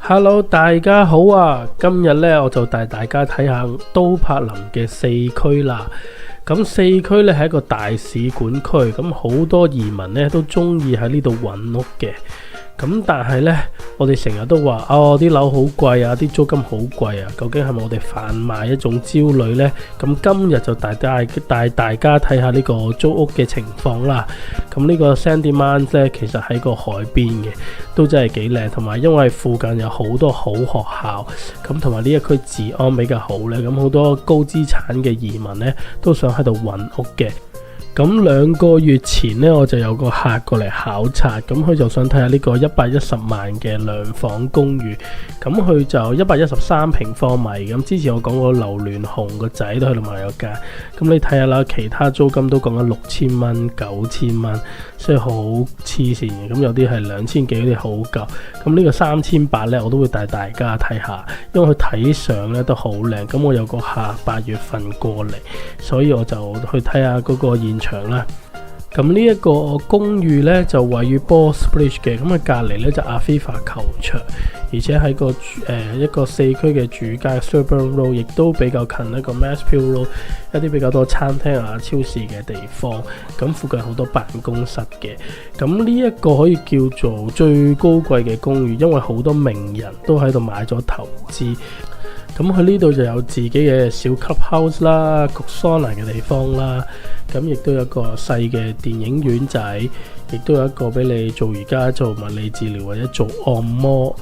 Hello，大家好啊！今日呢，我就帶大家睇下都柏林嘅四區啦。咁四區呢係一個大使館區，咁好多移民呢都中意喺呢度揾屋嘅。咁但係呢，我哋成日都話啲樓好貴啊，啲租金好貴啊，究竟係咪我哋販賣一種焦慮呢？咁今日就帶大家睇下呢個租屋嘅情況啦。咁呢個 Sandemans 呢，其實喺個海邊嘅，都真係幾靚，同埋因為附近有好多好學校，咁同埋呢一區治安比較好呢，咁好多高資產嘅移民呢都想喺度揾屋嘅。咁2個月前呢，我就有個客過嚟考察，咁佢就想睇下呢個110萬嘅兩房公寓，咁佢就113平方米，咁之前我講過劉鑾雄個仔都喺度買咗間，咁你睇下啦，其他租金都講緊6000蚊、9000蚊，所以好黐線嘅，咁有啲係2000幾，有啲好舊，咁呢個3800呢，我都會帶大家睇下，因為佢睇相呢都好靚，咁我有個客8月份過嚟，所以我就去睇下嗰個現場啦。咁呢一個公寓呢，就位於 Ballsbridge 嘅，咁啊隔離呢就阿菲法球場，而且喺個一個四區嘅主街 Sherburn Road， 亦都比較近一個 Maspeel Road， 一啲比較多餐廳啊、超市嘅地方。咁附近好多辦公室嘅。咁呢一個可以叫做最高貴嘅公寓，因為好多名人都喺度買咗投資。咁佢呢度就有自己嘅小 clubhouse 啦、焗桑拿嘅地方啦，咁亦都有一個細嘅電影院仔，亦都有一個俾你做瑜伽、做物理治療或者做按摩，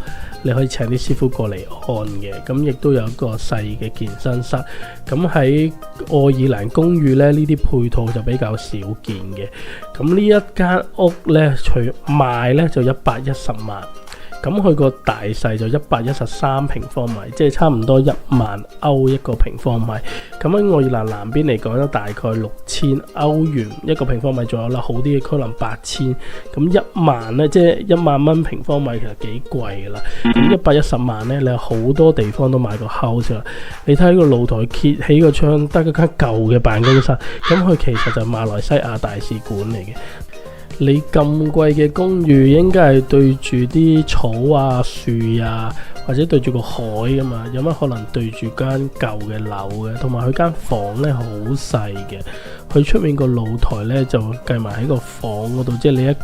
你可以請啲師傅過嚟按嘅。咁亦都有一個細嘅健身室。咁喺愛爾蘭公寓呢，呢啲配套就比較少見嘅。咁呢一間屋呢，除賣呢就110萬。咁佢個大細就113平方米，即係差唔多1萬歐一個平方米。咁喺愛爾蘭南邊嚟講，都大概6000歐元一個平方米左右啦。好啲嘅可能8000。咁1萬呢，即係1萬蚊平方米，其實幾貴㗎啦。咁110萬呢，你有好多地方都買個 house 啦。你睇個露台揭起個窗，得嗰間舊嘅辦公室。咁佢其實就係馬來西亞大使館嚟嘅。你咁貴嘅公寓應該係對住啲草啊、樹啊，或者對住個海㗎嘛，有乜可能對住間舊嘅樓嘅？同埋佢間房呢好細嘅，佢出面個露台呢就計埋喺個房嗰度，即係你一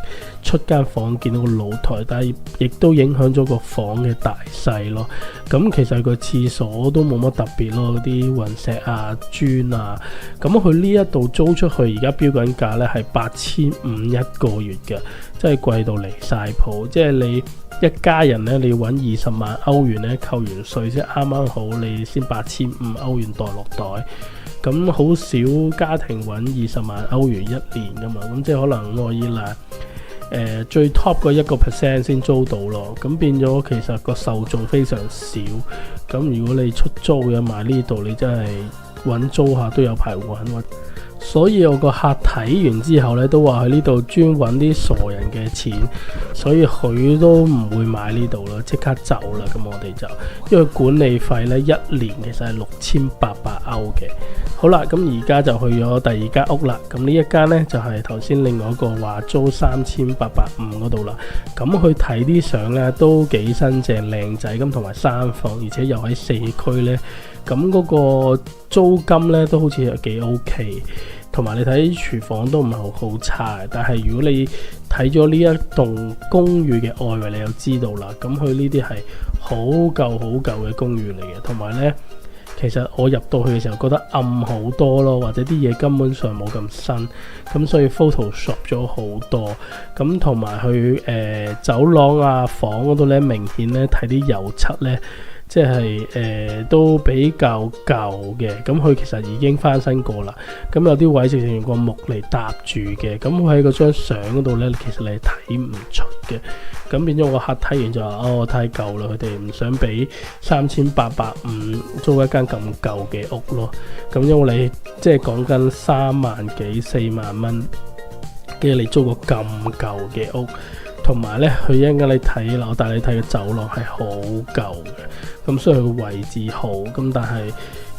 出間房見到個露台，但係亦都影響咗個房嘅大細咯。咁其實個廁所都冇乜特別咯，嗰啲雲石啊、磚啊。咁佢呢一度租出去而家標緊價呢係8500一個月嘅，真係貴到離晒譜。即係你一家人呢，你要揾20萬歐元呢，扣完稅先啱啱好，你先8500歐元袋落袋。咁好少家庭揾20萬歐元一年噶嘛，咁即係可能愛爾蘭最 top 嗰1% 先租到咯。咁變咗其實個受眾非常少。咁如果你出租嘅買呢度，你真係揾租客都有排揾。所以我個客睇完之後呢，都話喺呢度專揾啲傻人嘅錢，所以佢都唔會買呢度啦，即刻走啦。咁我哋就因為管理費呢，一年其實係6800歐嘅。好啦，咁而家就去咗第二間屋啦。咁呢一間呢，就係頭先另外一個話租3850嗰度啦。咁去睇啲相呢，都幾新淨靚仔咁，同埋3房，而且又喺四區呢。咁嗰個租金呢，都好似係幾 OK， 同埋你睇廚房都唔係好差。但係如果你睇咗呢一棟公寓嘅外圍，你就知道啦。咁佢呢啲係好舊嘅公寓嚟嘅，同埋呢，其實我入到去嘅時候覺得暗好多咯，或者啲嘢根本上冇咁新，咁所以 Photoshop 咗好多。咁同埋去走廊啊、房嗰度呢，明顯呢睇啲油漆呢，即係都比較舊嘅。咁佢其實已經翻新過啦。咁有啲位直情用個木嚟搭住嘅。咁佢喺嗰張相嗰度呢，其實你係睇唔出嘅。咁變咗我個客睇完就話太舊啦，佢哋唔想俾3850租一間咁舊嘅屋咯。咁因為你即係講緊3萬幾4萬蚊，跟住你租個咁舊嘅屋。同埋呢，佢一陣間你睇樓，但係你睇嘅走廊係好舊嘅，咁所以佢個位置好，咁但係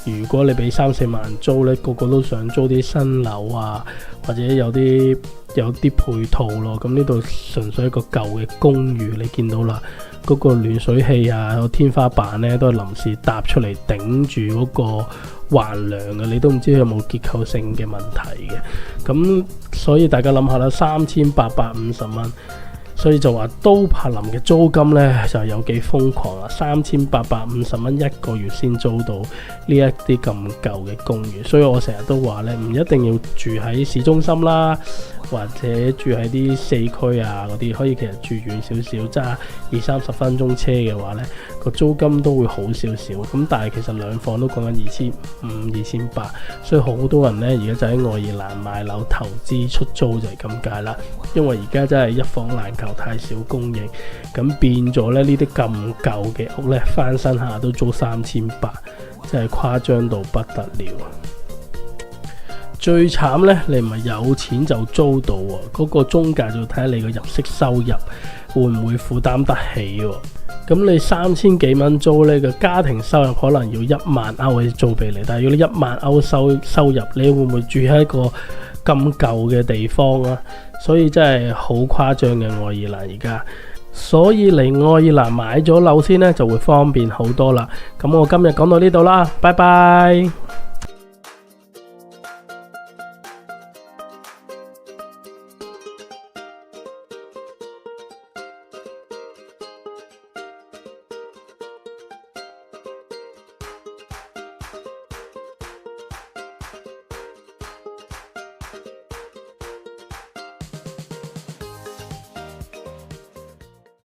如果你俾3-4萬租呢，個個都想租啲新樓啊，或者有啲配套咯。咁呢度純粹一個舊嘅公寓，你見到啦，嗰個暖水器啊，個天花板呢都係臨時搭出嚟頂住嗰個橫梁嘅，你都唔知佢有冇結構性嘅問題嘅。咁所以大家諗下啦，3850蚊。所以就話都柏林嘅租金呢就有幾瘋狂啦，3850蚊一個月先租到呢一啲咁舊嘅公寓。所以我成日都話呢，唔一定要住喺市中心啦，或者住喺啲四區啊嗰啲，可以其實住遠少少，揸20-30分鐘車嘅話呢，個租金都會好少少。咁但係其實兩房都講緊2500、2800，所以好多人呢而家就喺愛爾蘭買樓投資出租就係咁解啦。因為而家真係一房難求，太少供應，咁變咗咧呢啲咁舊嘅屋呢，翻新下都租3800，真係誇張到不得了。最慘呢，你唔係有錢就租到喎，嗰個中介就睇下你個入息收入會唔會負擔得起喎。咁你3000幾蚊租呢，個家庭收入可能要1萬歐去租俾你，但係如果你1萬歐收入，你會唔會住喺一個咁舊嘅地方啊？所以真係好誇張嘅愛爾蘭而家，所以嚟愛爾蘭買咗樓先呢，就會方便好多啦。咁我今日講到呢度啦，拜拜。